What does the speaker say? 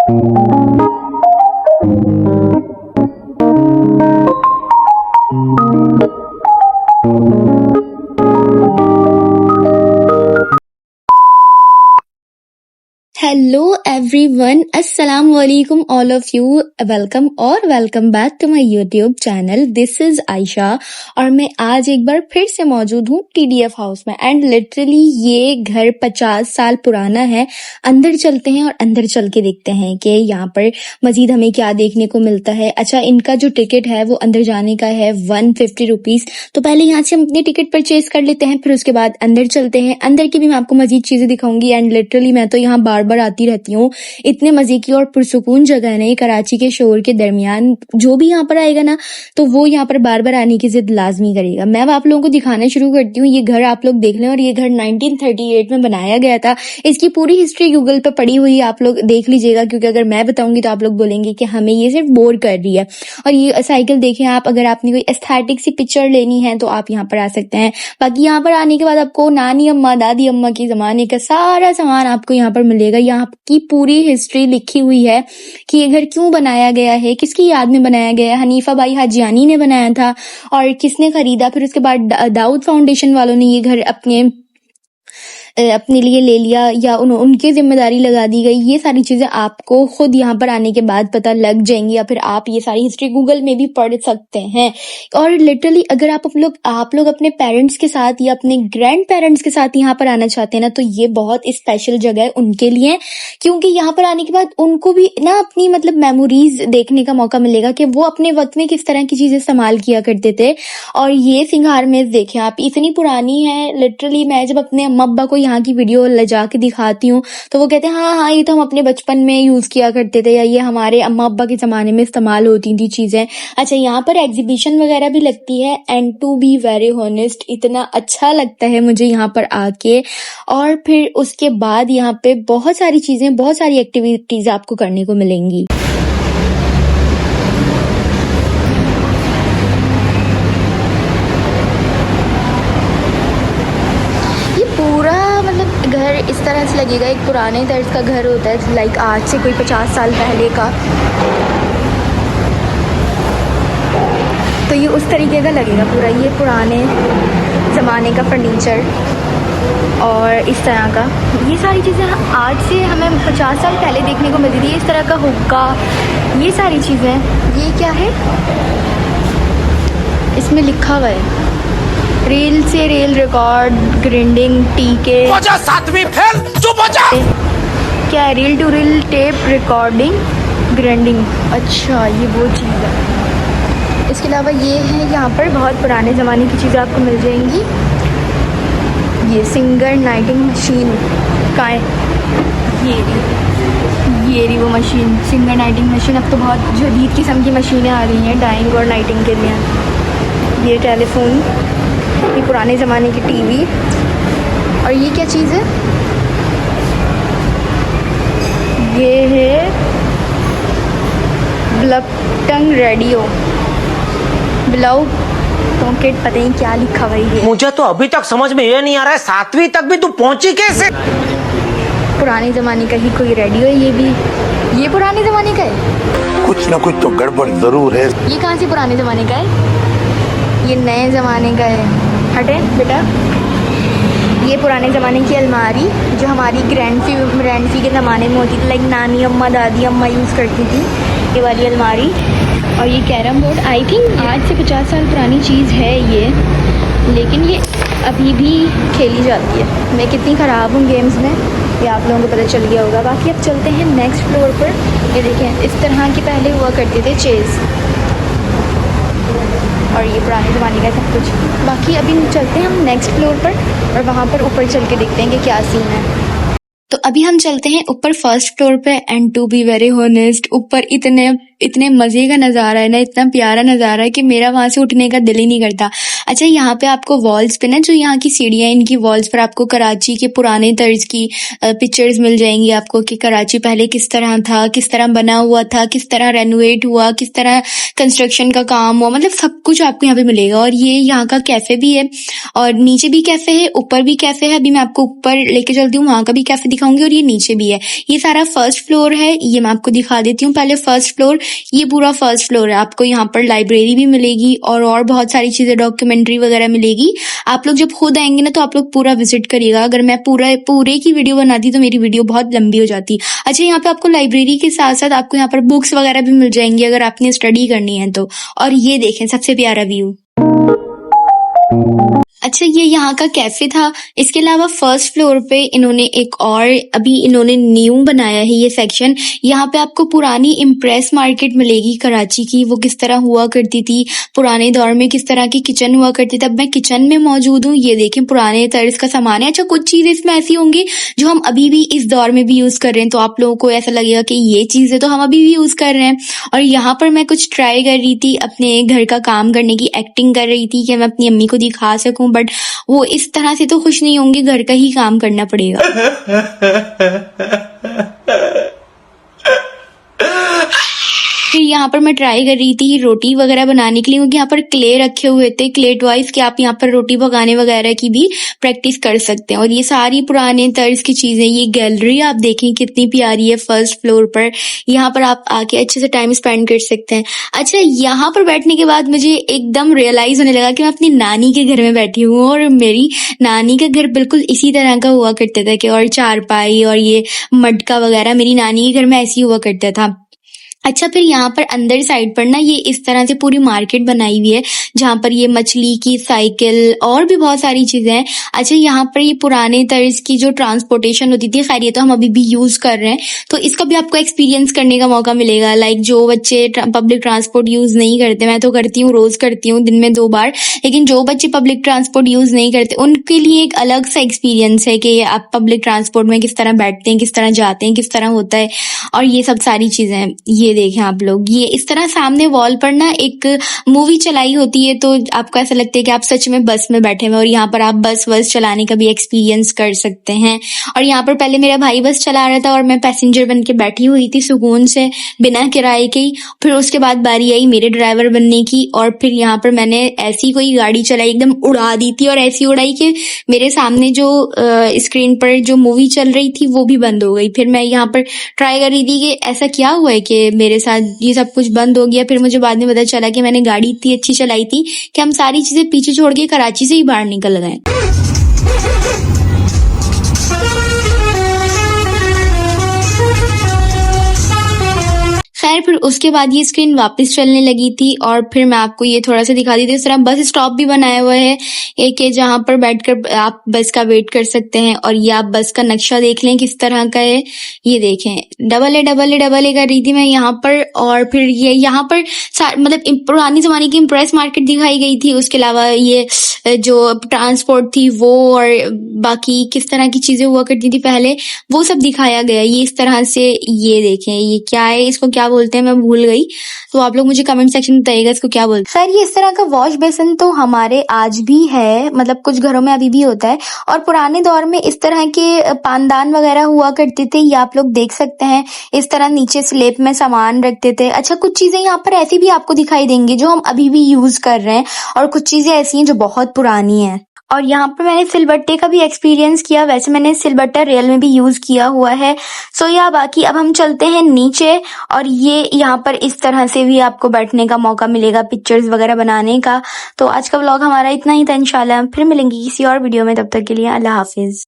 Hello everyone, अस्सलाम वालेकुम all of you. Welcome back to my YouTube channel. This is Ayesha और मैं आज एक बार फिर से मौजूद हूँ TDF हाउस में। एंड लिटरली ये घर 50 साल पुराना है। अंदर चलते हैं और अंदर चल के देखते हैं कि यहाँ पर मजीद हमें क्या देखने को मिलता है। अच्छा, इनका जो टिकट है वो अंदर जाने का है 150 रुपीज। तो पहले यहाँ से हम अपनी टिकट परचेज कर लेते हैं, फिर उसके बाद अंदर चलते हैं। अंदर की भी मैं आपको मजीद चीजें दिखाऊंगी। एंड लिटरली मैं तो यहाँ बार बार आती रहती हूँ। इतने मजे की और पुरसुकून जगह है ना ये, कराची के शोर के दरमियान। जो भी यहाँ पर आएगा ना तो वो यहाँ पर बार बार आने की जिद लाजमी करेगा। मैं अब आप लोगों को दिखाना शुरू करती हूँ। ये घर आप लोग देख लें, और ये घर 1938 में बनाया गया था। इसकी पूरी हिस्ट्री गूगल पे पड़ी हुई है, आप लोग देख लीजिएगा, क्योंकि अगर मैं बताऊंगी तो आप लोग बोलेंगे कि हमें ये सिर्फ बोर कर रही है। और ये साइकिल देखें आप, अगर आपने कोई एस्थेटिक सी पिक्चर लेनी है तो आप यहाँ पर आ सकते हैं। बाकी यहाँ पर आने के बाद आपको नानी अम्मा दादी अम्मा के जमाने का सारा सामान आपको यहाँ पर मिलेगा। यहाँ की पूरी हिस्ट्री लिखी हुई है कि ये घर क्यों बनाया गया है, किसकी याद में बनाया गया है। हनीफा बाई हाजियानी ने बनाया था और किसने खरीदा। फिर उसके बाद दाऊद फाउंडेशन वालों ने ये घर अपने लिए ले लिया, या उनकी जिम्मेदारी लगा दी गई। ये सारी चीजें आपको खुद यहाँ पर आने के बाद पता लग जाएंगी, या फिर आप ये सारी हिस्ट्री गूगल में भी पढ़ सकते हैं। और लिटरली अगर आप लोग अपने पेरेंट्स के साथ या अपने ग्रैंड पेरेंट्स के साथ यहाँ पर आना चाहते हैं ना, तो ये बहुत स्पेशल जगह है उनके लिए। क्योंकि यहाँ पर आने के बाद उनको भी ना अपनी मेमोरीज देखने का मौका मिलेगा कि वो अपने वक्त में किस तरह की चीजें इस्तेमाल किया करते थे। और ये सिंगार मेज देखें आप, इतनी पुरानी है। लिटरली मैं जब अपने अम्मा अब्बा को यहाँ की वीडियो ले जाके दिखाती हूँ तो वो कहते हैं हाँ ये तो हम अपने बचपन में यूज किया करते थे, या ये हमारे अम्मा अब्बा के जमाने में इस्तेमाल होती थी चीजें। अच्छा, यहाँ पर एग्जीबिशन वगैरह भी लगती है। And to be very honest, इतना अच्छा लगता है मुझे यहाँ पर आके। और फिर उसके बाद यहाँ पे बहुत सारी चीजें, बहुत सारी एक्टिविटीज आपको करने को मिलेंगी। घर इस तरह से लगेगा, एक पुराने तर्ज का घर होता है, लाइक आज से कोई 50 साल पहले का। तो ये उस तरीके का लगेगा पूरा, ये पुराने ज़माने का फर्नीचर और इस तरह का। ये सारी चीज़ें आज से हमें 50 साल पहले देखने को मिलती थी। इस तरह का हुक्का, ये सारी चीज़ें। ये क्या है, इसमें लिखा हुआ है रेल से रेल रिकॉर्ड ग्राइंडिंग टीके। सातवीं फेल, चुप हो जा। क्या है, reel to reel tape recording grinding. अच्छा, ये वो चीज़ है। इसके अलावा ये है, यहाँ पर बहुत पुराने ज़माने की चीज़ें आपको मिल जाएंगी। ये सिंगर नाइटिंग मशीन का है, ये रही वो मशीन, सिंगर नाइटिंग मशीन। अब तो बहुत जदीद किस्म की मशीनें आ रही हैं डाइंग और नाइटिंग के लिए। ये टेलीफोन, ये पुराने ज़माने की टीवी। और ये क्या चीज़ है, ये है ब्लपटंग रेडियो, ब्लाउ पॉकेट, पता नहीं क्या लिखा हुआ है। मुझे तो अभी तक समझ में ये नहीं आ रहा है, 7वीं तक भी तू पहुंची कैसे। पुराने ज़माने का ही कोई रेडियो है। ये भी, ये पुराने ज़माने का है। कुछ ना कुछ तो गड़बड़ जरूर है। ये कहाँ से पुराने ज़माने का है, ये नए ज़माने का है। हटे बेटा। ये पुराने ज़माने की अलमारी जो हमारी ग्रैंडफी के ज़माने में होती थी, लाइक नानी अम्मा दादी अम्मा यूज़ करती थी, ये वाली अलमारी। और ये कैरम बोर्ड, आई थिंक आज से 50 साल पुरानी चीज़ है ये, लेकिन ये अभी भी खेली जाती है। मैं कितनी ख़राब हूँ गेम्स में, ये आप लोगों को पता चल गया होगा। बाकी अब चलते हैं नेक्स्ट फ्लोर पर। ये देखें, इस तरह के पहले हुआ करते थे चेज़, और ये पुराने ज़माने का सब कुछ। बाकी अभी चलते हैं हम नेक्स्ट फ्लोर पर, और वहाँ पर ऊपर चल के देखते हैं कि क्या सीन है। तो अभी हम चलते हैं ऊपर फर्स्ट फ्लोर पे। And to be very honest, ऊपर इतने मजे का नज़ारा है ना, इतना प्यारा नज़ारा है कि मेरा वहां से उठने का दिल ही नहीं करता। अच्छा, यहाँ पे आपको वॉल्स पे ना, जो यहाँ की सीढ़ियाँ, इनकी वॉल्स पर आपको कराची के पुराने तर्ज की पिक्चर्स मिल जाएंगी आपको, कि कराची पहले किस तरह था, किस तरह बना हुआ था, किस तरह रेनोवेट हुआ, किस तरह कंस्ट्रक्शन का काम हुआ, सब कुछ आपको यहाँ पे मिलेगा। और ये यहाँ का कैफे भी है, और नीचे भी कैफे है, ऊपर भी कैफे है। अभी मैं आपको ऊपर लेके चलती हूँ, वहाँ का भी कैफे दिखाऊंगी। होंगे और ये नीचे भी है। ये सारा फर्स्ट फ्लोर है, ये मैं आपको दिखा देती हूँ पहले। फर्स्ट फ्लोर, ये पूरा फर्स्ट फ्लोर है। आपको यहाँ पर लाइब्रेरी भी मिलेगी और बहुत सारी चीजें, डॉक्यूमेंट्री वगैरह मिलेगी। आप लोग जब खुद आएंगे ना तो आप लोग पूरा विजिट करिएगा। अगर मैं पूरे की वीडियो बनाती तो मेरी वीडियो बहुत लंबी हो जाती। अच्छा, यहाँ पे आपको लाइब्रेरी के साथ साथ आपको यहाँ पर बुक्स वगैरह भी मिल जाएंगी अगर आपने स्टडी करनी है तो। और ये देखें सबसे प्यारा व्यू। अच्छा, ये यहाँ का कैफे था। इसके अलावा फर्स्ट फ्लोर पे इन्होंने एक और अभी इन्होंने न्यू बनाया है ये सेक्शन। यहाँ पे आपको पुरानी इम्प्रेस मार्केट मिलेगी कराची की, वो किस तरह हुआ करती थी, पुराने दौर में किस तरह की किचन हुआ करती थी। अब मैं किचन में मौजूद हूँ, ये देखें पुराने तर्ज का सामान है। अच्छा, कुछ चीजें इसमें ऐसी होंगी जो हम अभी भी इस दौर में भी यूज कर रहे हैं, तो आप लोगों को ऐसा लगेगा कि ये चीजें तो हम अभी भी यूज कर रहे हैं। और यहाँ पर मैं कुछ ट्राई कर रही थी, अपने घर का काम करने की एक्टिंग कर रही थी कि मैं अपनी अम्मी को दिखा सकूं, बट वो इस तरह से तो खुश नहीं होंगे, घर का ही काम करना पड़ेगा। फिर यहाँ पर मैं ट्राई कर रही थी रोटी वगैरह बनाने के लिए, क्योंकि यहाँ पर क्ले रखे हुए थे, क्ले टॉयज कि आप यहाँ पर रोटी पकाने वगैरह की भी प्रैक्टिस कर सकते हैं। और ये सारी पुराने तर्ज की चीजें। ये गैलरी आप देखें कितनी प्यारी है फर्स्ट फ्लोर पर। यहाँ पर आप आके अच्छे से टाइम स्पेंड कर सकते हैं। अच्छा, यहाँ पर बैठने के बाद मुझे एकदम रियलाइज होने लगा कि मैं अपनी नानी के घर में बैठी हूँ, और मेरी नानी का घर बिल्कुल इसी तरह का हुआ करता था कि और चारपाई और ये मटका वगैरह मेरी नानी के घर में ऐसी हुआ करता था। अच्छा, फिर यहाँ पर अंदर साइड पर ना ये इस तरह से पूरी मार्केट बनाई हुई है, जहाँ पर ये मछली की साइकिल और भी बहुत सारी चीजें हैं। अच्छा, यहाँ पर ये पुराने तर्ज की जो ट्रांसपोर्टेशन होती थी, खैर ये तो हम अभी भी यूज कर रहे हैं, तो इसका भी आपको एक्सपीरियंस करने का मौका मिलेगा। लाइक जो बच्चे पब्लिक ट्रांसपोर्ट यूज नहीं करते, मैं तो करती हूँ, रोज करती हूँ, दिन में 2 बार, लेकिन जो बच्चे पब्लिक ट्रांसपोर्ट यूज नहीं करते उनके लिए एक अलग सा एक्सपीरियंस है कि आप पब्लिक ट्रांसपोर्ट में किस तरह बैठते हैं, किस तरह जाते हैं, किस तरह होता है, और ये सब सारी चीजें। ये देखें आप लोग, ये इस तरह सामने वॉल पर ना एक मूवी चलाई होती है, तो आपको ऐसा लगता है कि आप सच में बस में बैठे हुए, और यहाँ पर आप बस चलाने का भी एक्सपीरियंस कर सकते हैं। और यहाँ पर पहले मेरा भाई बस चला रहा था और मैं पैसेंजर बन के बैठी हुई थी सुकून से, बिना किराए के। फिर उसके बाद बारी आई मेरे ड्राइवर बनने की, और फिर यहाँ पर मैंने ऐसी कोई गाड़ी चलाई, एकदम उड़ा दी थी, और ऐसी उड़ाई कि मेरे सामने जो स्क्रीन पर जो मूवी चल रही थी वो भी बंद हो गई। फिर मैं यहाँ पर ट्राई कर रही थी कि ऐसा क्या हुआ है कि मेरे साथ ये सब कुछ बंद हो गया। फिर मुझे बाद में पता चला कि मैंने गाड़ी इतनी अच्छी चलाई थी कि हम सारी चीजें पीछे छोड़ के कराची से ही बाहर निकल गए। खैर, फिर उसके बाद ये स्क्रीन वापस चलने लगी थी, और फिर मैं आपको ये थोड़ा सा दिखा दी थी। इस तरह बस स्टॉप भी बनाया हुआ है एक है, जहाँ पर बैठकर आप बस का वेट कर सकते हैं। और ये आप बस का नक्शा देख लें किस तरह का है, ये देखें, डबल ए कर रही थी मैं यहाँ पर। और फिर ये यहाँ पर मतलब पुरानी जमाने की इम्प्रेस मार्केट दिखाई गई थी। उसके अलावा ये जो ट्रांसपोर्ट थी वो, और बाकी किस तरह की चीजें हुआ करती थी पहले, वो सब दिखाया गया। ये इस तरह से, ये देखें, ये क्या है, इसको क्या बोलते हैं मैं भूल गई, तो आप लोग मुझे कमेंट सेक्शन में बताइएगा इसको क्या बोलते हैं। खैर, ये इस तरह का वॉश बेसिन तो हमारे आज भी है, मतलब कुछ घरों में अभी भी होता है। और पुराने दौर में इस तरह के पानदान वगैरह हुआ करते थे, ये आप लोग देख सकते हैं। इस तरह नीचे स्लेब में सामान रखते थे। अच्छा, कुछ चीजें यहाँ पर ऐसी भी आपको दिखाई देंगी जो हम अभी भी यूज कर रहे हैं, और कुछ चीजें ऐसी हैं जो बहुत पुरानी हैं। और यहाँ पर मैंने सिलबट्टे का भी एक्सपीरियंस किया। वैसे मैंने सिलबट्टा रियल में भी यूज किया हुआ है। सो या बाकी अब हम चलते हैं नीचे, और ये यहाँ पर इस तरह से भी आपको बैठने का मौका मिलेगा, पिक्चर्स वगैरह बनाने का। तो आज का व्लॉग हमारा इतना ही था। इंशाल्लाह फिर मिलेंगे किसी और वीडियो में, तब तक के लिए अल्लाह हाफिज।